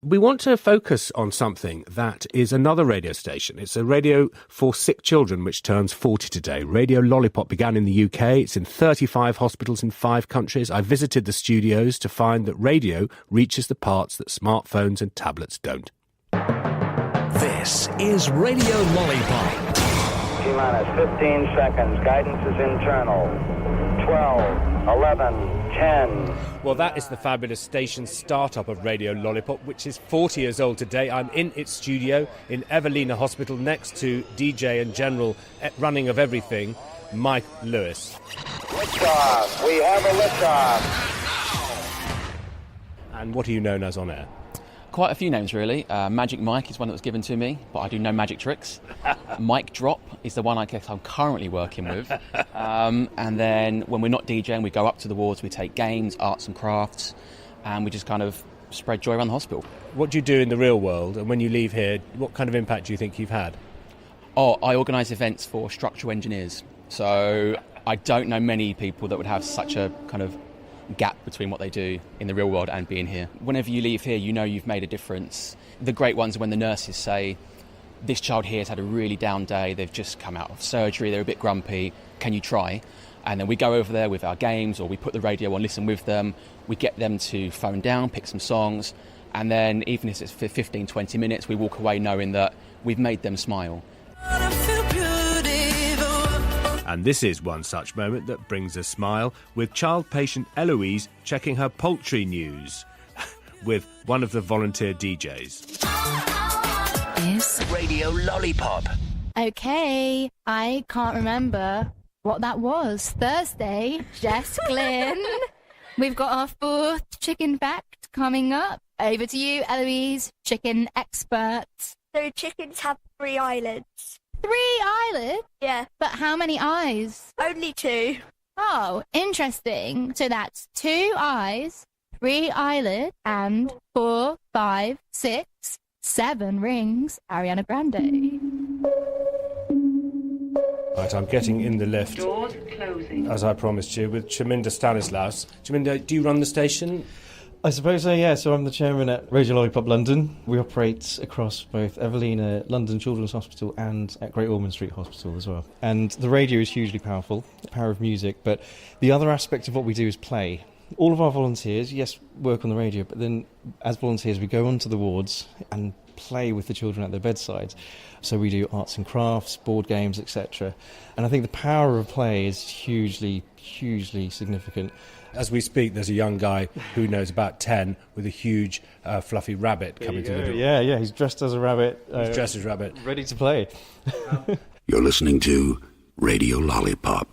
We want to focus on something that is another radio station. It's a radio for sick children, which turns 40 today. Radio Lollipop began in the UK. It's in 35 hospitals in 5 countries. I visited the studios to find that radio reaches the parts that smartphones and tablets don't. This is Radio Lollipop. T-minus 15 seconds. Guidance is internal. 12, 11, 10. Well, that is the fabulous station startup of Radio Lollipop, which is 40 years old today. I'm in its studio in Evelina Hospital next to DJ and General running of everything, Mike Lewis. Liftoff. We have a liftoff. And what are you known as on air? Quite a few names, really. Magic Mike is one that was given to me, but I do no magic tricks. Mike Drop is the one I guess I'm currently working with. And then when we're not DJing, we go up to the wards, we take games, arts and crafts, and we just kind of spread joy around the hospital. What do you do in the real world, and when you leave here, what kind of impact do you think you've had? Oh, I organise events for structural engineers. So I don't know many people that would have such a kind of gap between what they do in the real world and being here. Whenever you leave here, you know you've made a difference. The great ones are when the nurses say, this child here has had a really down day, they've just come out of surgery, they're a bit grumpy, can you try? And then we go over there with our games, or we put the radio on, listen with them, we get them to phone down, pick some songs, and then even if it's for 15, 20 minutes, we walk away knowing that we've made them smile. And this is one such moment that brings a smile, with child patient Eloise checking her poultry news with one of the volunteer DJs. Is Radio Lollipop. Okay, I can't remember what that was. Thursday, Jess Glynn. We've got our 4th chicken fact coming up. Over to you, Eloise, chicken expert. So chickens have 3 eyelids. 3 eyelids? Yeah. But how many eyes? Only 2. Oh, interesting. So that's 2 eyes, 3 eyelids, and 4, 5, 6, 7 rings. Ariana Grande. Right, I'm getting in the lift, Doors closing. as I promised you, with Chaminda Stanislaus. Chaminda, do you run the station? I suppose so, yeah. So I'm the chairman at Radio Lollipop London. We operate across both Evelina London Children's Hospital and at Great Ormond Street Hospital as well. And the radio is hugely powerful, the power of music, but the other aspect of what we do is play. All of our volunteers, yes, work on the radio, but then as volunteers we go onto the wards and play with the children at their bedsides. So we do arts and crafts, board games, etc. And I think the power of play is hugely, hugely significant. As we speak, there's a young guy who knows about 10 with a huge fluffy rabbit coming to the door. Yeah, he's dressed as a rabbit. He's dressed as a rabbit. Ready to play. You're listening to Radio Lollipop.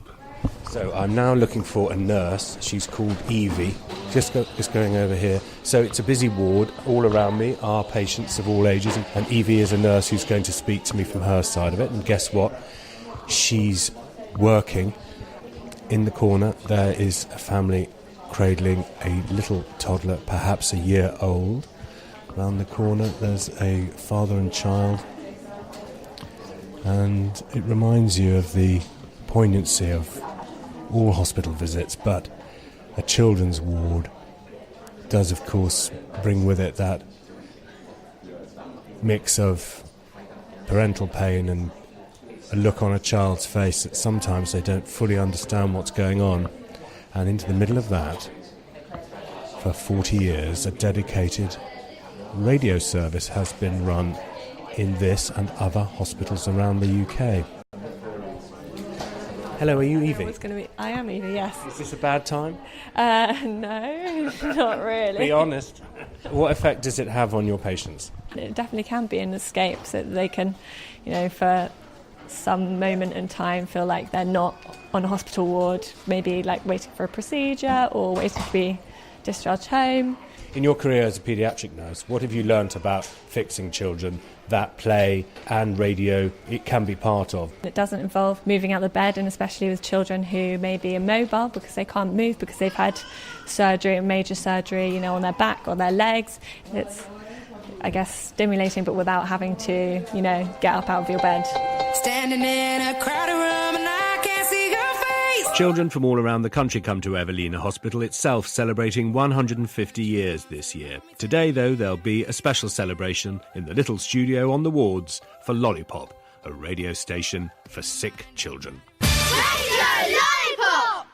So I'm now looking for a nurse. She's called Evie. Just going over here. So it's a busy ward. All around me are patients of all ages. And Evie is a nurse who's going to speak to me from her side of it. And guess what? She's working. In the corner, there is a family cradling a little toddler, perhaps a year old. Round the corner, there's a father and child. And it reminds you of the poignancy of all hospital visits, but a children's ward does, of course, bring with it that mix of parental pain and a look on a child's face that sometimes they don't fully understand what's going on. And into the middle of that, for 40 years, a dedicated radio service has been run in this and other hospitals around the UK. Hello, are you Evie? I am Evie, yes. Is this a bad time? No, not really. Be honest. What effect does it have on your patients? It definitely can be an escape, so that they can, for some moment in time feel like they're not on a hospital ward, maybe like waiting for a procedure or waiting to be discharged home. In your career as a paediatric nurse, what have you learnt about fixing children that play and radio it can be part of? It doesn't involve moving out of bed, and especially with children who may be immobile because they can't move because they've had surgery, major surgery, on their back or their legs. It's, I guess, stimulating, but without having to, get up out of your bed. Standing in a crowded room and I can't see your face. Children from all around the country come to Evelina Hospital itself, celebrating 150 years this year. Today, though, there'll be a special celebration in the little studio on the wards for Lollipop, a radio station for sick children. Radio Lollipop!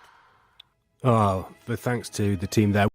Oh, but thanks to the team there.